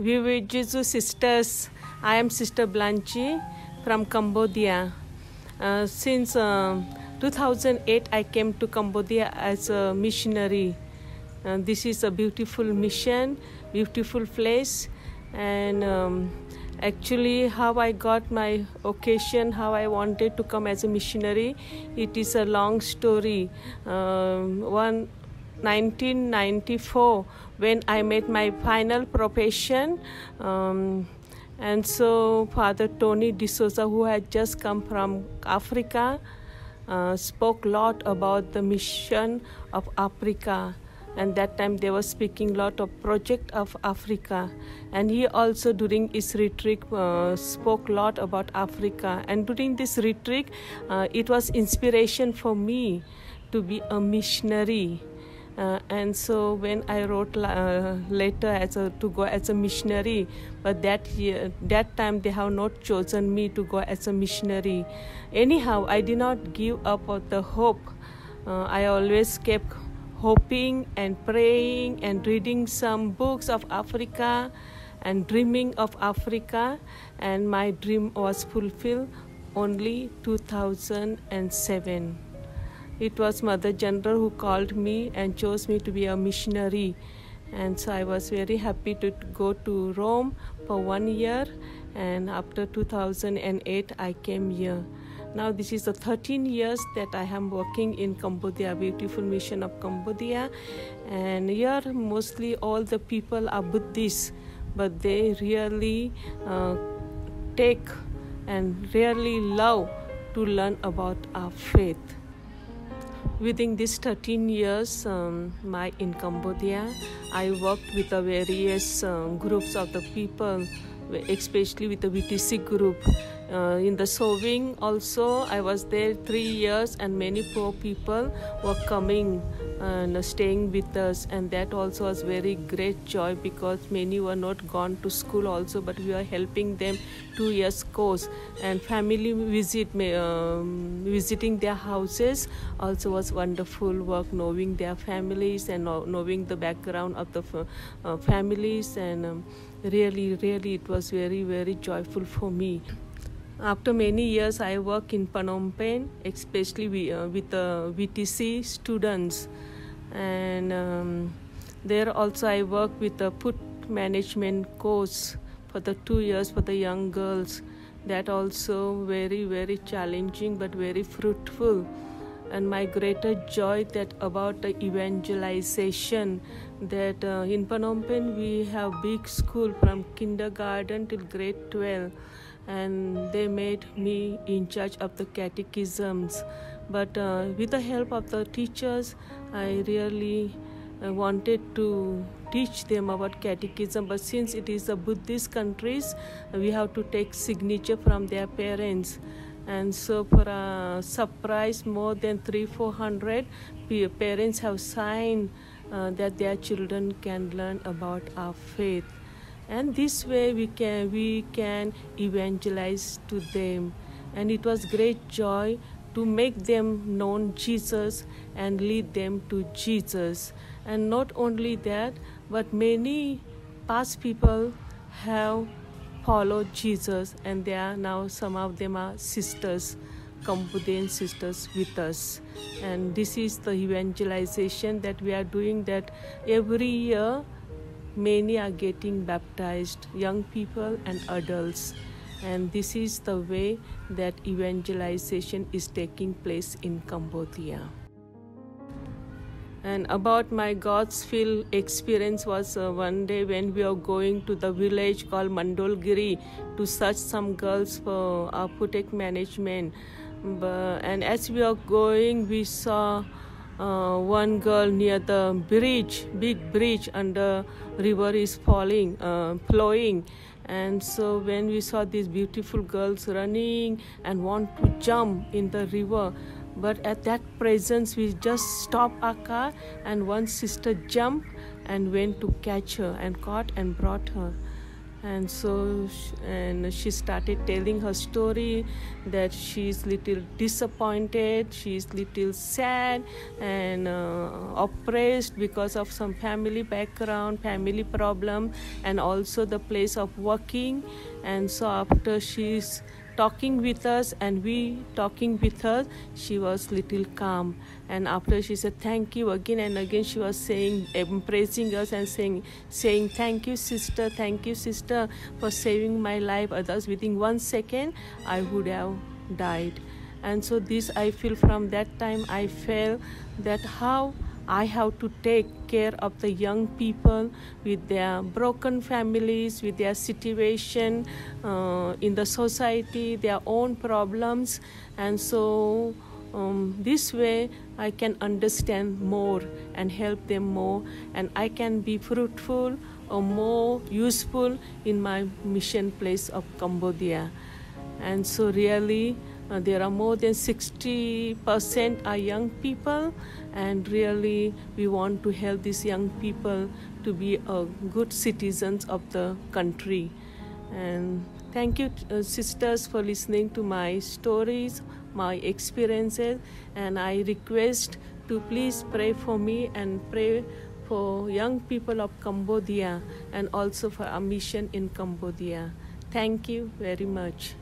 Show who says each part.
Speaker 1: We were Jesus sisters. I am Sister Blancie from Cambodia. Since 2008, I came to Cambodia as a missionary. This is a beautiful mission, beautiful place, and actually how I got my occasion, how I wanted to come as a missionary, it is a long story. 1994, when I made my final profession, and so Father Tony D'Souza, who had just come from Africa, spoke a lot about the mission of Africa. And that time they were speaking a lot of project of Africa, and he also during his retreat spoke a lot about Africa. And during this retreat, it was inspiration for me to be a missionary. And so when I wrote later to go as a missionary, but that time they have not chosen me to go as a missionary. Anyhow, I did not give up on the hope. I always kept hoping and praying and reading some books of Africa and dreaming of Africa, and my dream was fulfilled only 2007. It was Mother General who called me and chose me to be a missionary, and so I was very happy to go to Rome for 1 year, and after 2008 I came here. Now this is the 13 years that I am working in Cambodia, beautiful mission of Cambodia. And here mostly all the people are Buddhists, but they really take and really love to learn about our faith. Within these 13 years in Cambodia, I worked with the various groups of the people, especially with the VTC group. In the sewing also, I was there 3 years, and many poor people were coming and staying with us, and that also was very great joy because many were not gone to school also, but we were helping them 2 years course. And family visiting their houses also was wonderful work, knowing their families and knowing the background of the families, and really it was very, very joyful for me. After many years, I work in Phnom Penh, especially with the VTC students. And there also I work with the food management course for the 2 years for the young girls. That also very, very challenging but very fruitful. And my greater joy that about the evangelization, that in Phnom Penh we have big school from kindergarten till grade 12. And they made me in charge of the catechisms. But with the help of the teachers, I really wanted to teach them about catechism. But since it is a Buddhist countries, we have to take signature from their parents. And so for a surprise, more than 300-400 parents have signed that their children can learn about our faith. And this way we can evangelize to them. And it was great joy to make them know Jesus and lead them to Jesus. And not only that, but many past people have followed Jesus, and they are now, some of them are sisters, Cambodian sisters with us. And this is the evangelization that we are doing, that every year many are getting baptized, young people and adults. And this is the way that evangelization is taking place in Cambodia. And about my God's field experience was one day when we were going to the village called Mandolgiri to search some girls for our Putek management. And as we were going, we saw one girl near the bridge, big bridge, and the river is flowing. And so when we saw these beautiful girls running and want to jump in the river, but at that presence we just stopped our car, and one sister jumped and went to catch her and caught and brought her. And so she started telling her story that she's little disappointed, she's little sad and oppressed because of some family background, family problem, and also the place of working. And so after she's talking with us and we talking with her, she was little calm. And after she said thank you again and again, she was saying, praising us and saying thank you sister for saving my life. Others within 1 second I would have died. And so this, I feel from that time I felt that how I have to take care of the young people with their broken families, with their situation in the society, their own problems. And so this way I can understand more and help them more, and I can be fruitful or more useful in my mission place of Cambodia. And so really there are more than 60% are young people, and really we want to help these young people to be good citizens of the country. And thank you sisters for listening to my stories, my experiences, and I request to please pray for me and pray for young people of Cambodia and also for our mission in Cambodia. Thank you very much.